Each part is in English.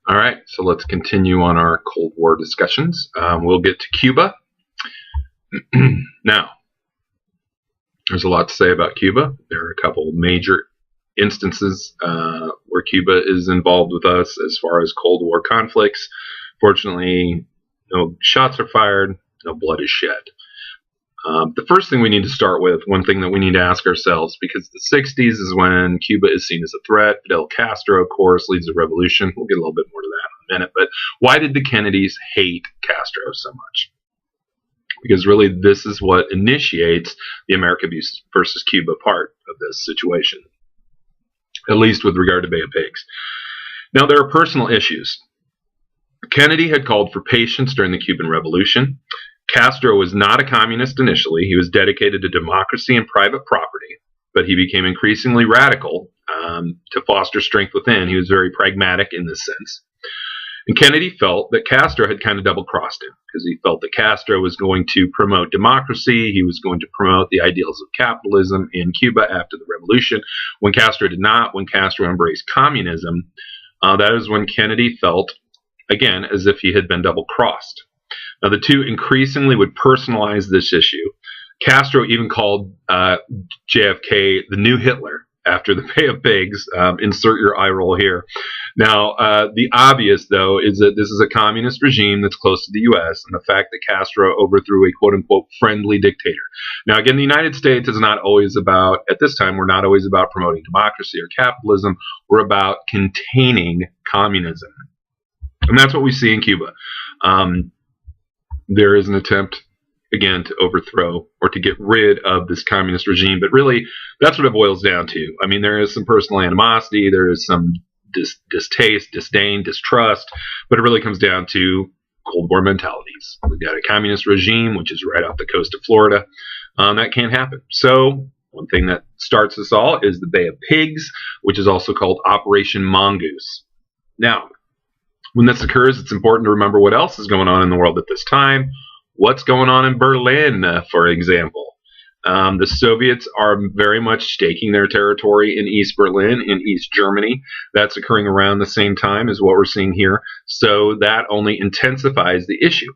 All right, so let's continue on our Cold War discussions. We'll get to Cuba. Now, there's a lot to say about Cuba. There are a couple major instances where Cuba is involved with us as far as Cold War conflicts. Fortunately, no shots are fired, no blood is shed. The first thing we need to start with, one thing that we need to ask ourselves, because the 60s is when Cuba is seen as a threat. Fidel Castro, of course, leads a revolution. We'll get a little bit more to that in a minute. But why did the Kennedys hate Castro so much? Because really this is what initiates the America versus Cuba part of this situation, at least with regard to Bay of Pigs. Now, there are personal issues. Kennedy had called for patience during the Cuban Revolution. Castro was not a communist initially. He was dedicated to democracy and private property, but he became increasingly radical to foster strength within. He was very pragmatic in this sense. And Kennedy felt that Castro had kind of double-crossed him because he felt that Castro was going to promote democracy. He was going to promote the ideals of capitalism in Cuba after the revolution. When Castro did not, when Castro embraced communism, that is when Kennedy felt, again, as if he had been double-crossed. Now, the two increasingly would personalize this issue. Castro even called JFK the new Hitler after the Bay of Pigs. Insert your eye roll here. Now, the obvious, though, is that this is a communist regime that's close to the U.S., and the fact that Castro overthrew a quote-unquote friendly dictator. Now, again, the United States is not always about, at this time, we're not always about promoting democracy or capitalism. We're about containing communism. And that's what we see in Cuba. There is an attempt, again, to overthrow or to get rid of this communist regime. But really, that's what it boils down to. I mean, there is some personal animosity. There is some distaste, disdain, distrust. But it really comes down to Cold War mentalities. We've got a communist regime, which is right off the coast of Florida. That can't happen. So one thing that starts this all is the Bay of Pigs, which is also called Operation Mongoose. Now, when this occurs, it's important to remember what else is going on in the world at this time. What's going on in Berlin, for example? The Soviets are very much staking their territory in East Berlin, in East Germany. That's occurring around the same time as what we're seeing here. So that only intensifies the issue.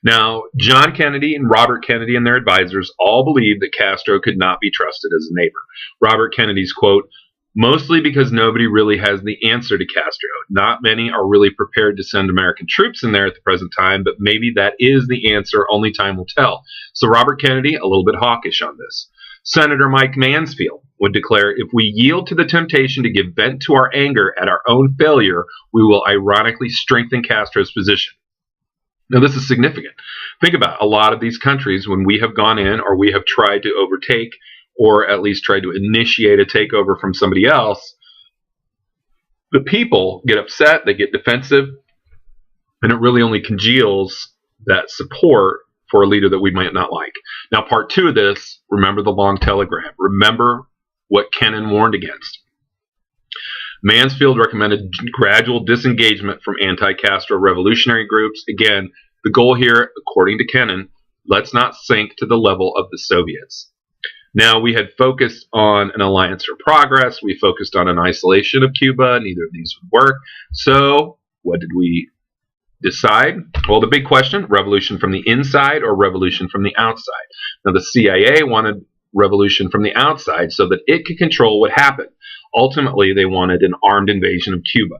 Now, John Kennedy and Robert Kennedy and their advisors all believed that Castro could not be trusted as a neighbor. Robert Kennedy's quote, "Mostly because nobody really has the answer to Castro. Not many are really prepared to send American troops in there at the present time, but maybe that is the answer. Only time will tell." So Robert Kennedy, a little bit hawkish on this. Senator Mike Mansfield would declare, "If we yield to the temptation to give vent to our anger at our own failure, we will ironically strengthen Castro's position." Now, this is significant. Think about it. A lot of these countries, when we have gone in or we have tried to overtake or at least try to initiate a takeover from somebody else, the people get upset, they get defensive, and it really only congeals that support for a leader that we might not like. Now, part two of this, remember the long telegram. Remember what Kennan warned against. Mansfield recommended gradual disengagement from anti-Castro revolutionary groups. Again, the goal here, according to Kennan, let's not sink to the level of the Soviets. Now, we had focused on an alliance for progress. We focused on an isolation of Cuba. Neither of these would work. So what did we decide? Well, the big question, revolution from the inside or revolution from the outside? Now, the CIA wanted revolution from the outside so that it could control what happened. Ultimately, they wanted an armed invasion of Cuba.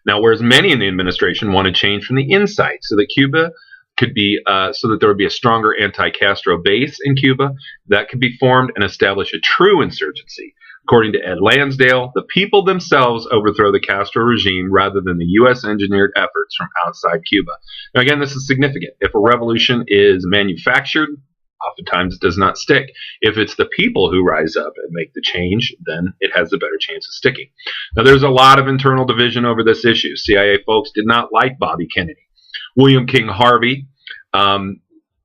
Now, whereas many in the administration wanted change from the inside so that Cuba could be so that there would be a stronger anti-Castro base in Cuba that could be formed and establish a true insurgency. According to Ed Lansdale, the people themselves overthrow the Castro regime rather than the U.S. engineered efforts from outside Cuba. Now, again, this is significant. If a revolution is manufactured, oftentimes it does not stick. If it's the people who rise up and make the change, then it has a better chance of sticking. Now, there's a lot of internal division over this issue. CIA folks did not like Bobby Kennedy. William King Harvey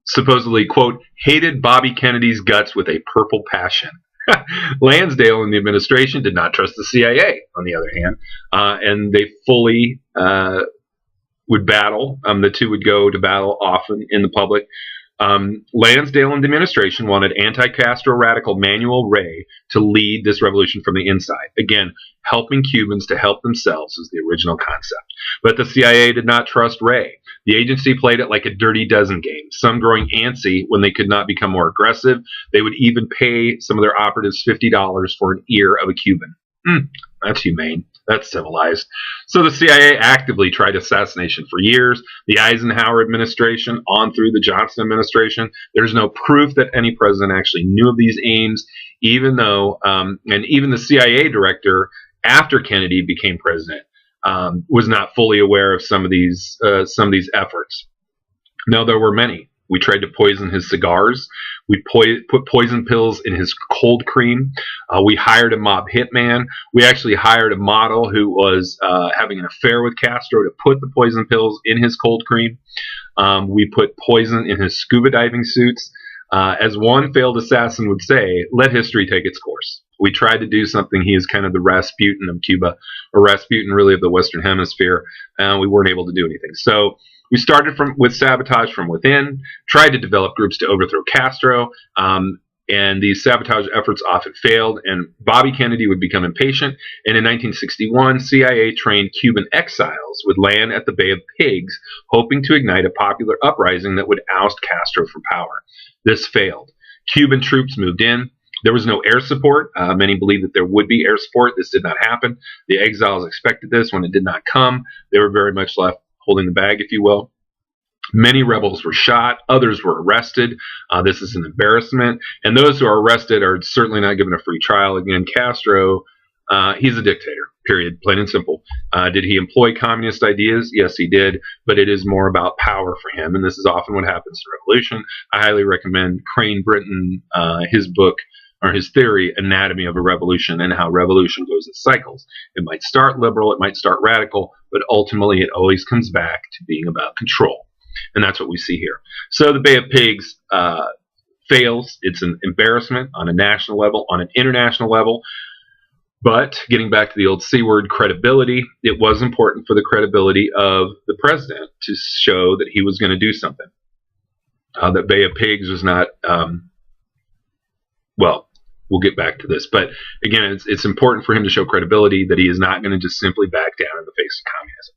supposedly, quote, hated Bobby Kennedy's guts with a purple passion. Lansdale and the administration did not trust the CIA, on the other hand, and they fully would battle. The two would go to battle often in the public. Lansdale and the administration wanted anti-Castro radical Manuel Rey to lead this revolution from the inside. Again, helping Cubans to help themselves was the original concept. But the CIA did not trust Rey. The agency played it like a dirty dozen game, some growing antsy when they could not become more aggressive. They would even pay some of their operatives $50 for an ear of a Cuban. That's humane. That's civilized. So the CIA actively tried assassination for years. The Eisenhower administration on through the Johnson administration. There's no proof that any president actually knew of these aims, even though, and even the CIA director after Kennedy became president was not fully aware of some of these efforts. Now, there were many. We tried to poison his cigars. We put poison pills in his cold cream. We hired a mob hitman. We actually hired a model who was having an affair with Castro to put the poison pills in his cold cream. We put poison in his scuba diving suits. As one failed assassin would say, let history take its course. We tried to do something. He is kind of the Rasputin of Cuba, or Rasputin really of the Western Hemisphere, and we weren't able to do anything. So we started with sabotage from within, tried to develop groups to overthrow Castro, and these sabotage efforts often failed, and Bobby Kennedy would become impatient, and in 1961, CIA trained Cuban exiles would land at the Bay of Pigs, hoping to ignite a popular uprising that would oust Castro from power. This failed. Cuban troops moved in. There was no air support. Many believed that there would be air support. This did not happen. The exiles expected this. When it did not come, they were very much left holding the bag, if you will. Many rebels were shot. Others were arrested. This is an embarrassment. And those who are arrested are certainly not given a free trial. Again, Castro, he's a dictator, period, plain and simple. Did he employ communist ideas? Yes, he did. But it is more about power for him. And this is often what happens in revolution. I highly recommend Crane Britton, his book, or his theory, Anatomy of a Revolution, and how revolution goes in cycles. It might start liberal, it might start radical, but ultimately it always comes back to being about control. And that's what we see here. So the Bay of Pigs fails. It's an embarrassment on a national level, on an international level. But getting back to the old C word, credibility, it was important for the credibility of the president to show that he was going to do something. The Bay of Pigs was not, well, we'll get back to this. But again, it's important for him to show credibility that he is not going to just simply back down in the face of communism.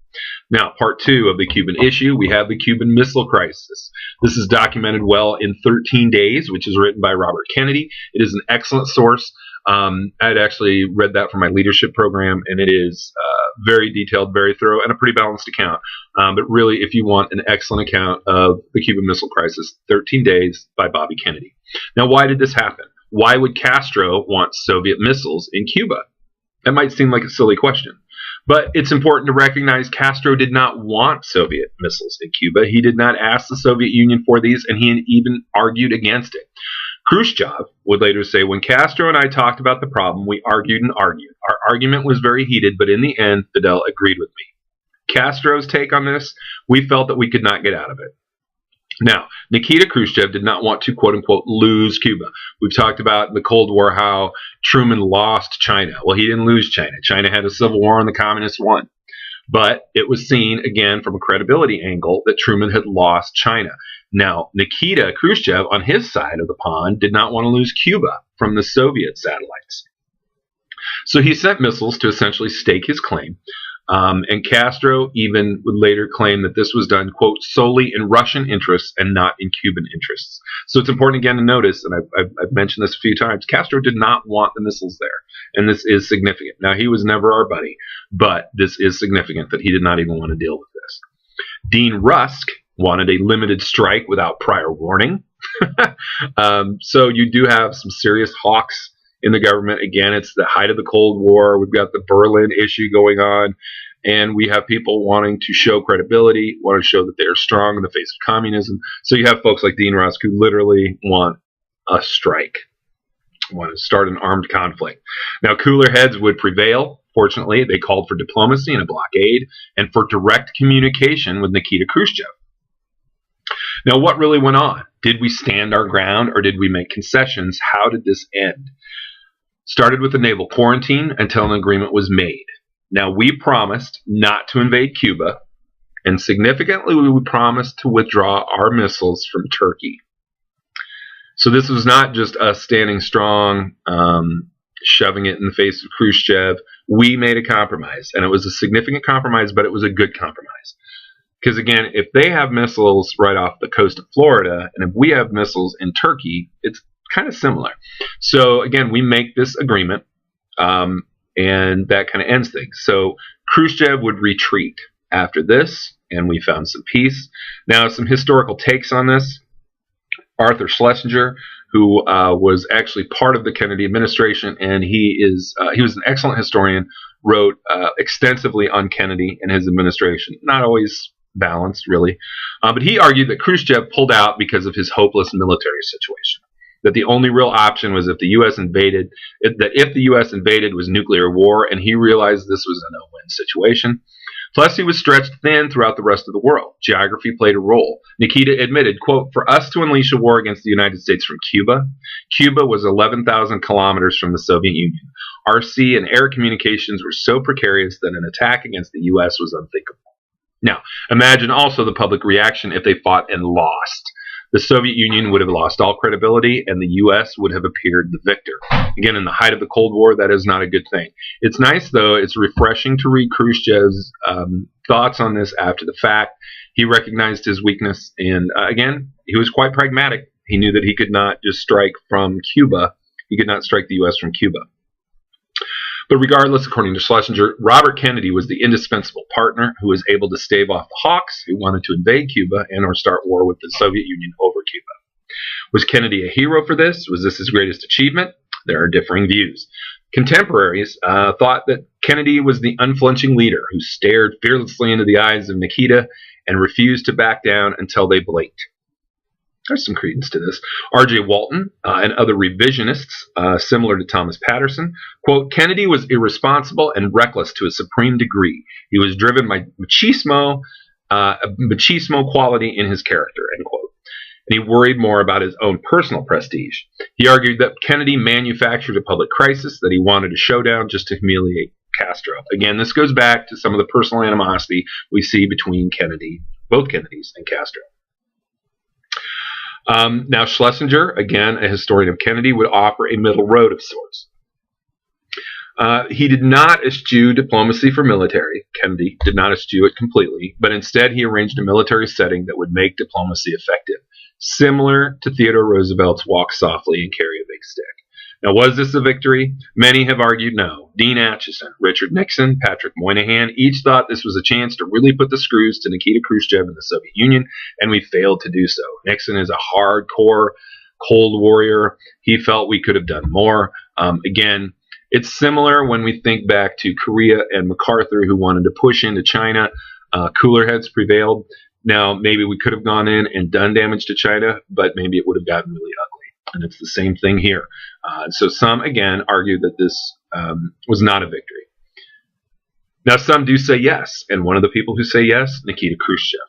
Now, part 2 of the Cuban issue, we have the Cuban Missile Crisis. This is documented well in 13 Days, which is written by Robert Kennedy. It is an excellent source. I had actually read that for my leadership program, and it is very detailed, very thorough, and a pretty balanced account. But really, if you want an excellent account of the Cuban Missile Crisis, 13 Days by Bobby Kennedy. Now, why did this happen? Why would Castro want Soviet missiles in Cuba? That might seem like a silly question. But it's important to recognize Castro did not want Soviet missiles in Cuba. He did not ask the Soviet Union for these, and he even argued against it. Khrushchev would later say, when Castro and I talked about the problem, we argued and argued. Our argument was very heated, but in the end, Fidel agreed with me. Castro's take on this, we felt that we could not get out of it. Now, Nikita Khrushchev did not want to, quote-unquote, lose Cuba. We've talked about in the Cold War how Truman lost China. Well, he didn't lose China. China had a civil war and the communists won. But it was seen, again, from a credibility angle that Truman had lost China. Now, Nikita Khrushchev, on his side of the pond, did not want to lose Cuba from the Soviet satellites. So he sent missiles to essentially stake his claim. And Castro even would later claim that this was done, quote, solely in Russian interests and not in Cuban interests. So it's important again to notice, and I've mentioned this a few times, Castro did not want the missiles there. And this is significant. Now, he was never our buddy, but this is significant that he did not even want to deal with this. Dean Rusk wanted a limited strike without prior warning. So you do have some serious hawks in the government. Again, it's the height of the Cold War. We've got the Berlin issue going on, and we have people wanting to show credibility, want to show that they are strong in the face of communism. So you have folks like Dean Rusk who literally want a strike, want to start an armed conflict. Now, cooler heads would prevail. Fortunately, they called for diplomacy and a blockade, and for direct communication with Nikita Khrushchev. Now, what really went on? Did we stand our ground, or did we make concessions? How did this end? Started with a naval quarantine until an agreement was made. Now, we promised not to invade Cuba, and significantly, we promised to withdraw our missiles from Turkey. So this was not just us standing strong, shoving it in the face of Khrushchev. We made a compromise, and it was a significant compromise, but it was a good compromise. Because again, if they have missiles right off the coast of Florida, and if we have missiles in Turkey, it's kind of similar. So again, we make this agreement, and that kind of ends things. So Khrushchev would retreat after this, and we found some peace. Now, some historical takes on this. Arthur Schlesinger, who was actually part of the Kennedy administration, and he was an excellent historian, wrote extensively on Kennedy and his administration. Not always balanced, really, but he argued that Khrushchev pulled out because of his hopeless military situation. That the only real option was if the U.S. invaded. That if the U.S. invaded was nuclear war, and he realized this was a no-win situation. Plus, he was stretched thin throughout the rest of the world. Geography played a role. Nikita admitted, quote, "For us to unleash a war against the United States from Cuba, Cuba was 11,000 kilometers from the Soviet Union. Our sea and air communications were so precarious that an attack against the U.S. was unthinkable." Now, imagine also the public reaction if they fought and lost. The Soviet Union would have lost all credibility, and the U.S. would have appeared the victor. Again, in the height of the Cold War, that is not a good thing. It's nice, though. It's refreshing to read Khrushchev's thoughts on this after the fact. He recognized his weakness, and again, he was quite pragmatic. He knew that he could not just strike from Cuba. He could not strike the U.S. from Cuba. But regardless, according to Schlesinger, Robert Kennedy was the indispensable partner who was able to stave off the hawks who wanted to invade Cuba and or start war with the Soviet Union over Cuba. Was Kennedy a hero for this? Was this his greatest achievement? There are differing views. Contemporaries thought that Kennedy was the unflinching leader who stared fearlessly into the eyes of Nikita and refused to back down until they blinked. There's some credence to this. R.J. Walton and other revisionists, similar to Thomas Patterson, quote, "Kennedy was irresponsible and reckless to a supreme degree. He was driven by machismo quality in his character," end quote. And he worried more about his own personal prestige. He argued that Kennedy manufactured a public crisis, that he wanted a showdown just to humiliate Castro. Again, this goes back to some of the personal animosity we see between both Kennedys and Castro. Now, Schlesinger, again, a historian of Kennedy, would offer a middle road of sorts. He did not eschew diplomacy for military. Kennedy did not eschew it completely, but instead he arranged a military setting that would make diplomacy effective, similar to Theodore Roosevelt's walk softly and carry a big stick. Now, was this a victory? Many have argued no. Dean Acheson, Richard Nixon, Patrick Moynihan each thought this was a chance to really put the screws to Nikita Khrushchev and the Soviet Union, and we failed to do so. Nixon is a hardcore Cold Warrior. He felt we could have done more. Again, it's similar when we think back to Korea and MacArthur, who wanted to push into China. Cooler heads prevailed. Now, maybe we could have gone in and done damage to China, but maybe it would have gotten really ugly. And it's the same thing here. So some, again, argue that this was not a victory. Now, some do say yes. And one of the people who say yes, Nikita Khrushchev.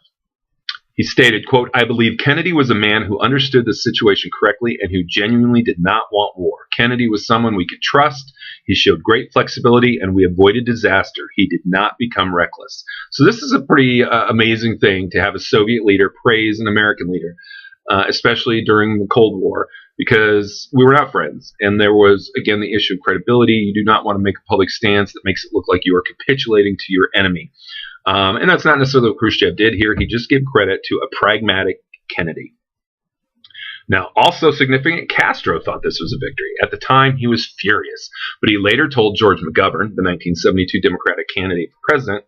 He stated, quote, "I believe Kennedy was a man who understood the situation correctly and who genuinely did not want war. Kennedy was someone we could trust. He showed great flexibility and we avoided disaster. He did not become reckless." So this is a pretty amazing thing to have a Soviet leader praise an American leader, especially during the Cold War, because we were not friends. And there was, again, the issue of credibility. You do not want to make a public stance that makes it look like you are capitulating to your enemy. And that's not necessarily what Khrushchev did here. He just gave credit to a pragmatic Kennedy. Now, also significant, Castro thought this was a victory. At the time, he was furious, but he later told George McGovern, the 1972 Democratic candidate for president,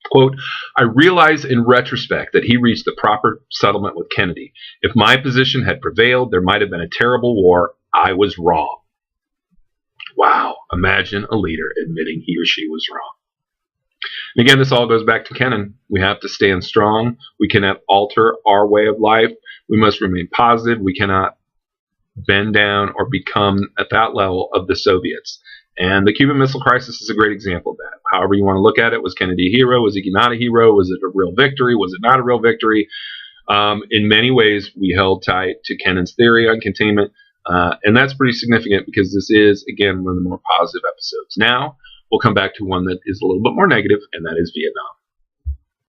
quote, "I realize in retrospect that he reached the proper settlement with Kennedy. If my position had prevailed, there might have been a terrible war. I was wrong." Wow, imagine a leader admitting he or she was wrong. And again, this all goes back to Kennan. We have to stand strong. We cannot alter our way of life. We must remain positive. We cannot bend down or become at that level of the Soviets. And the Cuban Missile Crisis is a great example of that. However you want to look at it, was Kennedy a hero? Was he not a hero? Was it a real victory? Was it not a real victory? In many ways, we held tight to Kennan's theory on containment. And that's pretty significant because this is, again, one of the more positive episodes. Now, we'll come back to one that is a little bit more negative, and that is Vietnam.